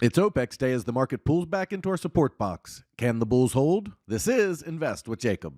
It's OPEX day as the market pulls back into our support box. Can the bulls hold? This is Invest with Jacob.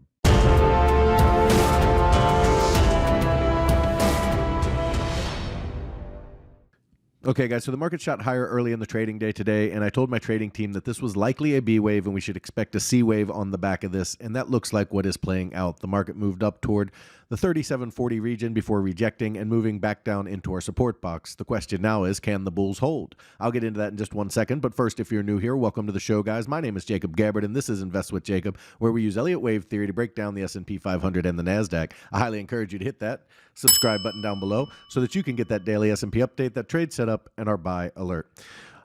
Okay, guys, so the market shot higher early in the trading day today, and I told my trading team that this was likely a B wave and we should expect a C wave on the back of this, and that looks like what is playing out. The market moved up toward the 3740 region before rejecting and moving back down into our support box. The question now is, can the bulls hold? I'll get into that in just 1 second, but first, if you're new here, welcome to the show, guys. My name is Jacob Gabbard, and this is Invest with Jacob, where we use Elliott Wave Theory to break down the SP 500 and the NASDAQ. I highly encourage you to hit that subscribe button down below so that you can get that daily S&P update, that trade setup, and our buy alert.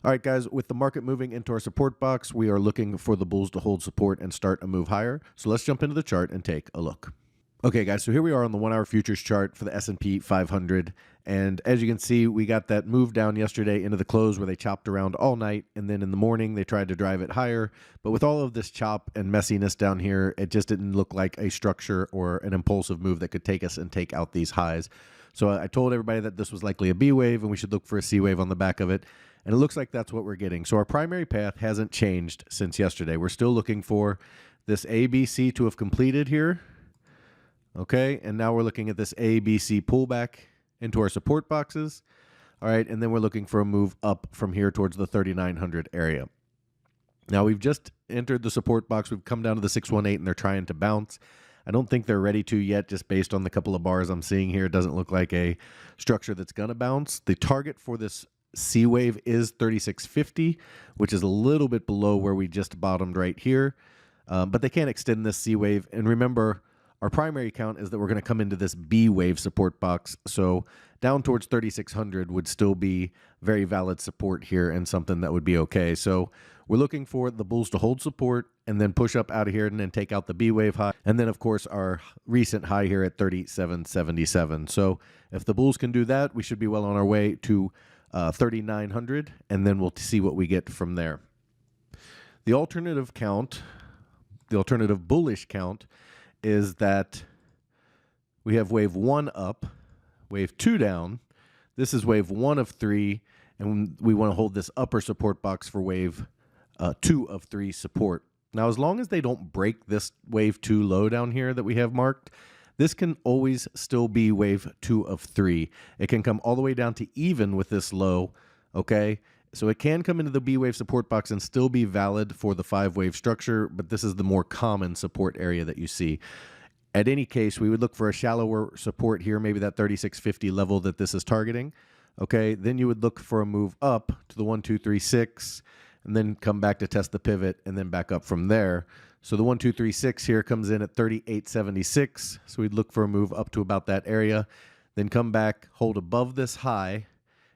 All right, guys, with the market moving into our support box, we are looking for the bulls to hold support and start a move higher. So let's jump into the chart and take a look. Okay, guys, so here we are on the 1 hour futures chart for the S&P 500. And as you can see, we got that move down yesterday into the close where they chopped around all night. And then in the morning, they tried to drive it higher. But with all of this chop and messiness down here, it just didn't look like a structure or an impulsive move that could take us and take out these highs. So I told everybody that this was likely a B wave and we should look for a C wave on the back of it. And it looks like that's what we're getting. So our primary path hasn't changed since yesterday. We're still looking for this ABC to have completed here. Okay, and now we're looking at this ABC pullback into our support boxes. All right, and then we're looking for a move up from here towards the 3900 area. Now we've just entered the support box. We've come down to the 618 and they're trying to bounce. I don't think they're ready to yet, just based on the couple of bars I'm seeing here. It doesn't look like a structure that's going to bounce. The target for this C wave is 3650, which is a little bit below where we just bottomed right here. But they can't extend this C wave. And remember, our primary count is that we're going to come into this B wave support box. So down towards 3600 would still be very valid support here and something that would be okay. So we're looking for the bulls to hold support and then push up out of here and then take out the B wave high. And then, of course, our recent high here at 3777. So if the bulls can do that, we should be well on our way to 3900, and then we'll see what we get from there. The alternative count, the alternative bullish count, is that we have wave 1 up, wave 2 down. This is wave 1 of 3, and we want to hold this upper support box for wave 2 of 3 support. Now, as long as they don't break this wave 2 low down here that we have marked, this can always still be wave 2 of 3. It can come all the way down to even with this low, okay? So it can come into the B wave support box and still be valid for the 5-wave structure, but this is the more common support area that you see. At any case, we would look for a shallower support here, maybe that 3650 level that this is targeting. Okay, then you would look for a move up to the 1236 and then come back to test the pivot and then back up from there. So the 1236 here comes in at 3876. So we'd look for a move up to about that area, then come back, hold above this high,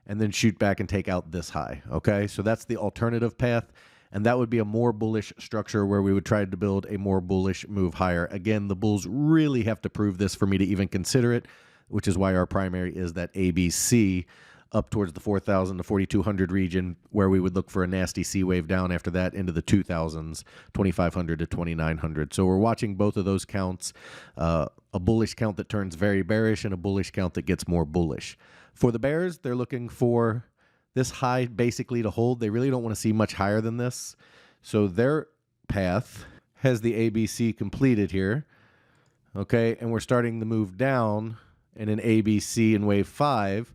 and then shoot back and take out this high, okay? So that's the alternative path, and that would be a more bullish structure where we would try to build a more bullish move higher. Again, the bulls really have to prove this for me to even consider it, which is why our primary is that ABC up towards the 4,000 to 4,200 region, where we would look for a nasty C wave down after that into the 2,000s, 2,500 to 2,900. So we're watching both of those counts, a bullish count that turns very bearish and a bullish count that gets more bullish. For the bears, they're looking for this high basically to hold. They really don't want to see much higher than this. So their path has the ABC completed here. Okay, and we're starting to move down in an ABC in wave 5.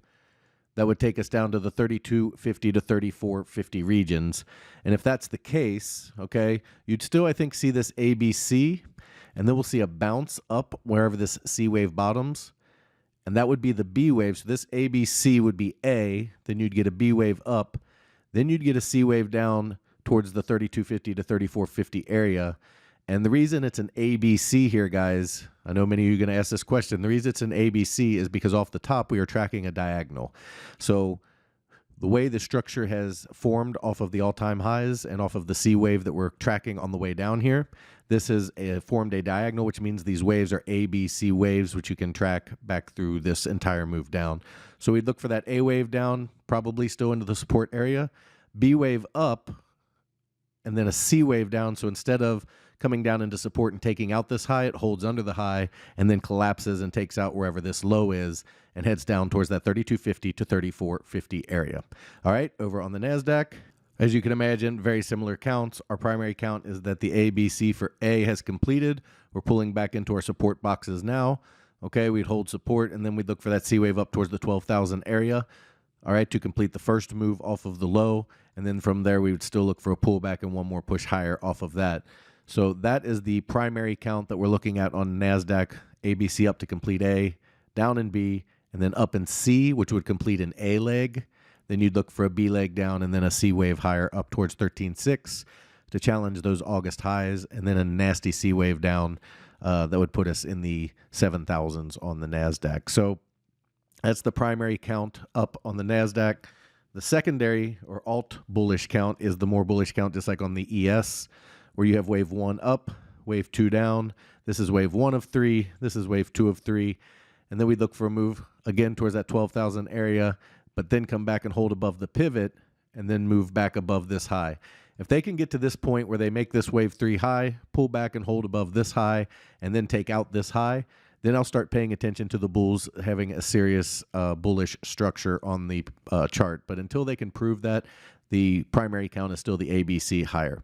That would take us down to the 3250 to 3450 regions. And if that's the case, okay, you'd still, I think, see this ABC, and then we'll see a bounce up wherever this C wave bottoms. And that would be the B wave. So this ABC would be A, then you'd get a B wave up, then you'd get a C wave down towards the 3250 to 3450 area. And the reason it's an ABC here, guys, I know many of you are going to ask this question. The reason it's an ABC is because off the top, we are tracking a diagonal. So the way the structure has formed off of the all-time highs and off of the C wave that we're tracking on the way down here, this has formed a diagonal, which means these waves are ABC waves, which you can track back through this entire move down. So we'd look for that A wave down, probably still into the support area, B wave up, and then a C wave down. So instead of coming down into support and taking out this high, it holds under the high and then collapses and takes out wherever this low is and heads down towards that 3250 to 3450 area. All right, over on the NASDAQ. As you can imagine, very similar counts. Our primary count is that the ABC for A has completed. We're pulling back into our support boxes now. Okay, we'd hold support, and then we'd look for that C wave up towards the 12,000 area. All right, to complete the first move off of the low. And then from there, we would still look for a pullback and one more push higher off of that. So that is the primary count that we're looking at on NASDAQ. ABC up to complete A, down in B, and then up in C, which would complete an A leg. Then you'd look for a B leg down and then a C wave higher up towards 13.6 to challenge those August highs, and then a nasty C wave down that would put us in the 7,000s on the NASDAQ. So that's the primary count up on the NASDAQ. The secondary or alt bullish count is the more bullish count, just like on the ES, where you have wave 1 up, wave 2 down. This is wave 1 of 3. This is wave 2 of 3. And then we look for a move again towards that 12,000 area, but then come back and hold above the pivot and then move back above this high. If they can get to this point where they make this wave 3 high, pull back and hold above this high, and then take out this high, then I'll start paying attention to the bulls having a serious bullish structure on the chart. But until they can prove that, the primary count is still the ABC higher.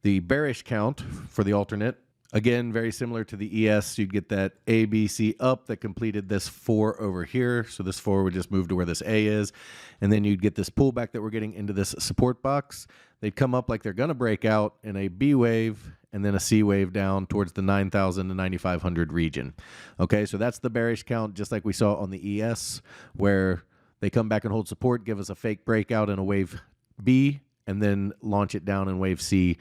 The bearish count for the alternate, again, very similar to the ES. You'd get that ABC up that completed this 4 over here. So this 4 would just move to where this A is. And then you'd get this pullback that we're getting into this support box. They'd come up like they're going to break out in a B wave and then a C wave down towards the 9,000 to 9,500 region. Okay, so that's the bearish count, just like we saw on the ES, where they come back and hold support, give us a fake breakout in a wave B, and then launch it down in wave C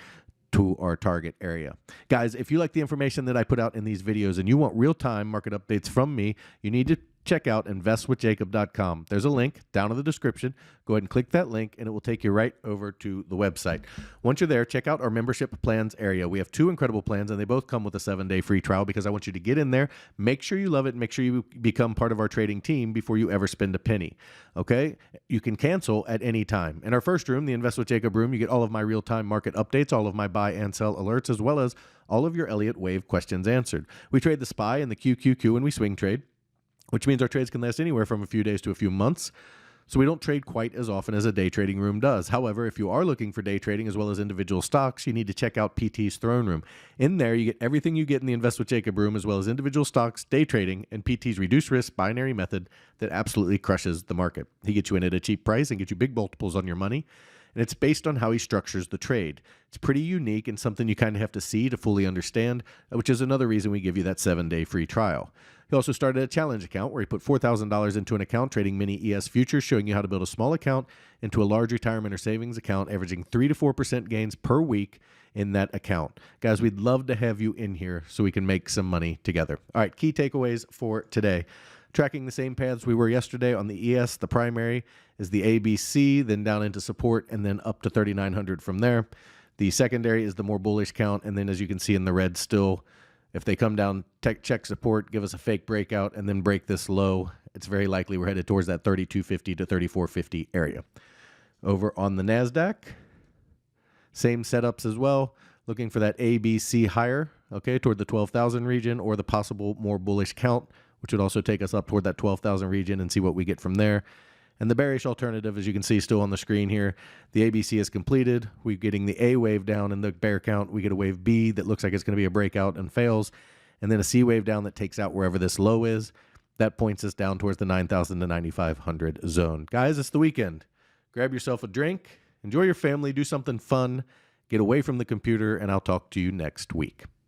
to our target area. Guys, if you like the information that I put out in these videos and you want real-time market updates from me, you need to check out investwithjacob.com. There's a link down in the description. Go ahead and click that link and it will take you right over to the website. Once you're there, check out our membership plans area. We have 2 incredible plans and they both come with a 7-day free trial because I want you to get in there, make sure you love it, make sure you become part of our trading team before you ever spend a penny. Okay? You can cancel at any time. In our first room, the Invest with Jacob room, you get all of my real-time market updates, all of my buy and sell alerts, as well as all of your Elliott Wave questions answered. We trade the SPY and the QQQ and we swing trade, which means our trades can last anywhere from a few days to a few months. So we don't trade quite as often as a day trading room does. However, if you are looking for day trading as well as individual stocks, you need to check out PT's Throne Room. In there, you get everything you get in the Invest with Jacob room, as well as individual stocks, day trading, and PT's reduced risk binary method that absolutely crushes the market. He gets you in at a cheap price and gets you big multiples on your money. And it's based on how he structures the trade. It's pretty unique and something you kind of have to see to fully understand, which is another reason we give you that 7-day free trial. He also started a challenge account where he put $4,000 into an account trading mini ES futures, showing you how to build a small account into a large retirement or savings account, averaging 3 to 4% gains per week in that account. Guys, we'd love to have you in here so we can make some money together. All right, key takeaways for today. Tracking the same paths we were yesterday on the ES, the primary is the ABC, then down into support, and then up to 3,900 from there. The secondary is the more bullish count, and then as you can see in the red still, if they come down, check support, give us a fake breakout, and then break this low, it's very likely we're headed towards that 3,250 to 3,450 area. Over on the NASDAQ, same setups as well, looking for that ABC higher, okay, toward the 12,000 region, or the possible more bullish count, which would also take us up toward that 12,000 region and see what we get from there. And the bearish alternative, as you can see still on the screen here, the ABC is completed. We're getting the A wave down in the bear count. We get a wave B that looks like it's going to be a breakout and fails. And then a C wave down that takes out wherever this low is. That points us down towards the 9,000 to 9,500 zone. Guys, it's the weekend. Grab yourself a drink, enjoy your family, do something fun, get away from the computer, and I'll talk to you next week.